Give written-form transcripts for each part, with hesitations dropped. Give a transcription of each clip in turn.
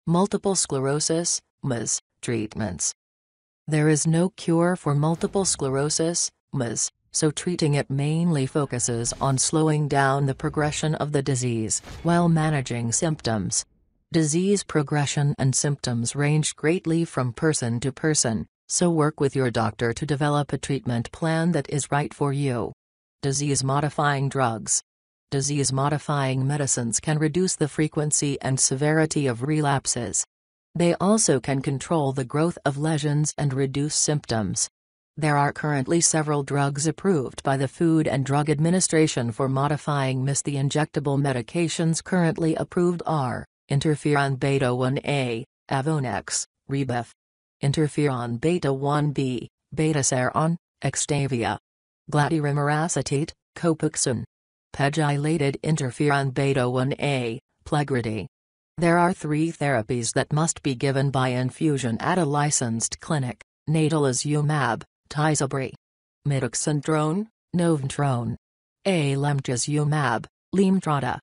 Multiple sclerosis, MS, treatments. There is no cure for multiple sclerosis, MS, so treating it mainly focuses on slowing down the progression of the disease, while managing symptoms. Disease progression and symptoms range greatly from person to person, so work with your doctor to develop a treatment plan that is right for you. Disease-modifying drugs. Disease-modifying medicines can reduce the frequency and severity of relapses. They also can control the growth of lesions and reduce symptoms. There are currently several drugs approved by the Food and Drug Administration for modifying MS. The injectable medications currently approved are interferon beta-1a, Avonex, Rebif; interferon beta-1b, Betaseron, Extavia; glatiramer acetate, Copaxone; pegylated interferon beta-1a, Plegridy. There are 3 therapies that must be given by infusion at a licensed clinic: natalizumab, Tizabri; mitoxantrone, Noventrone; alemtuzumab, Lemtrada.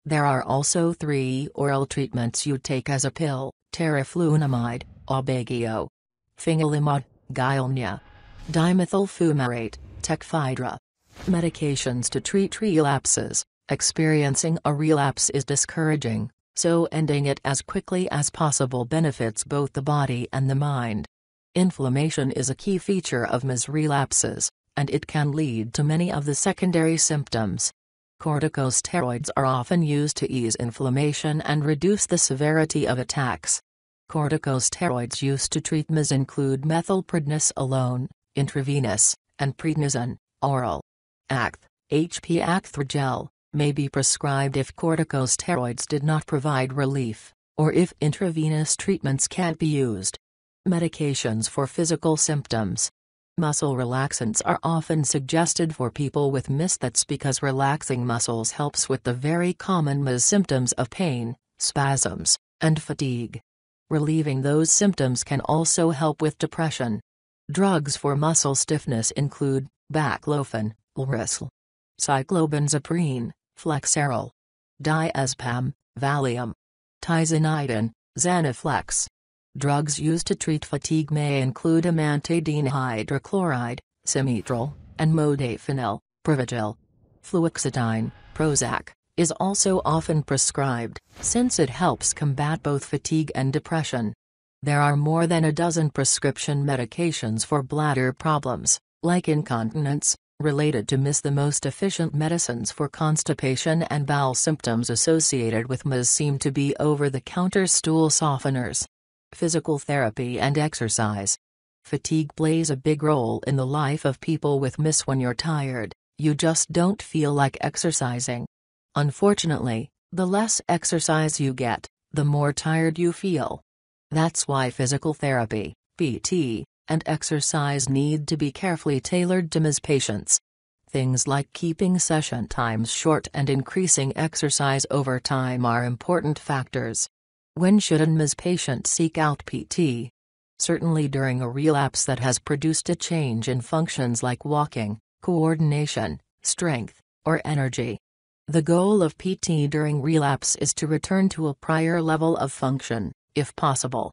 There are also 3 oral treatments you take as a pill: teriflunomide, Aubagio; fingolimod, Gilenya; dimethyl fumarate, Tecfidra. Medications to treat relapses. Experiencing a relapse is discouraging, so ending it as quickly as possible benefits both the body and the mind. Inflammation is a key feature of MS relapses, and it can lead to many of the secondary symptoms. Corticosteroids are often used to ease inflammation and reduce the severity of attacks. Corticosteroids used to treat MS include methylprednisolone, intravenous, and prednisone, oral. HP Acthrogel may be prescribed if corticosteroids did not provide relief, or if intravenous treatments can't be used. Medications for physical symptoms. Muscle relaxants are often suggested for people with MS. That's because relaxing muscles helps with the very common MS symptoms of pain, spasms, and fatigue. Relieving those symptoms can also help with depression. Drugs for muscle stiffness include baclofen, Ulrisl; cyclobenzaprine, Flexeril; diazepam, Valium; tizanidine, Xanaflex. Drugs used to treat fatigue may include amantadine hydrochloride, Simetrol, and modafinil, Provigil. Fluoxetine, Prozac, is also often prescribed, since it helps combat both fatigue and depression. There are more than a dozen prescription medications for bladder problems, like incontinence, related to MS. The most efficient medicines for constipation and bowel symptoms associated with MS seem to be over-the-counter stool softeners. Physical therapy and exercise. Fatigue plays a big role in the life of people with MS. When you're tired, you just don't feel like exercising. Unfortunately, the less exercise you get, the more tired you feel. That's why physical therapy, PT, and exercise need to be carefully tailored to MS patients. Things like keeping session times short and increasing exercise over time are important factors. When should a MS patient seek out PT? Certainly during a relapse that has produced a change in functions like walking, coordination, strength, or energy. The goal of PT during relapse is to return to a prior level of function, if possible.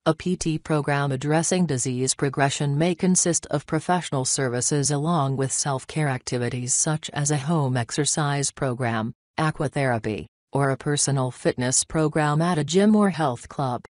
A PT program addressing disease progression may consist of professional services along with self-care activities such as a home exercise program, aquatherapy, or a personal fitness program at a gym or health club.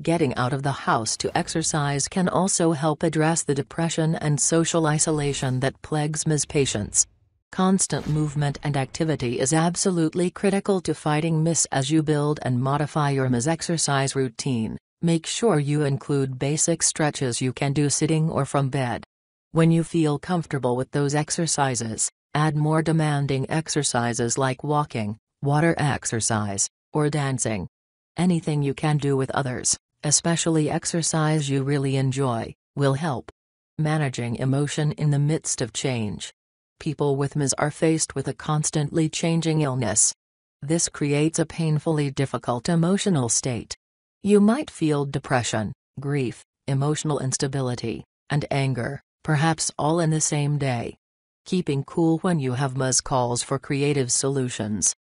Getting out of the house to exercise can also help address the depression and social isolation that plagues MS patients. Constant movement and activity is absolutely critical to fighting MS. As you build and modify your MS exercise routine, make sure you include basic stretches you can do sitting or from bed. When you feel comfortable with those exercises, add more demanding exercises like walking, water exercise, or dancing. Anything you can do with others, especially exercise you really enjoy, will help. Managing emotion in the midst of change. People with MS are faced with a constantly changing illness. This creates a painfully difficult emotional state. You might feel depression, grief, emotional instability, and anger, perhaps all in the same day. Keeping cool when you have MS calls for creative solutions.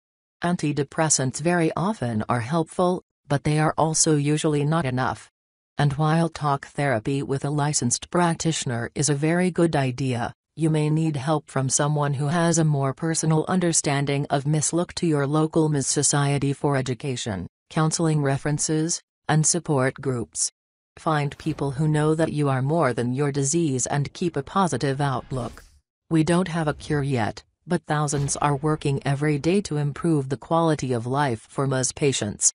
Antidepressants very often are helpful, but they are also usually not enough. And while talk therapy with a licensed practitioner is a very good idea, you may need help from someone who has a more personal understanding of MS. Look to your local MS Society for Education, counseling references, and support groups. Find people who know that you are more than your disease and keep a positive outlook. We don't have a cure yet, but thousands are working every day to improve the quality of life for MS patients.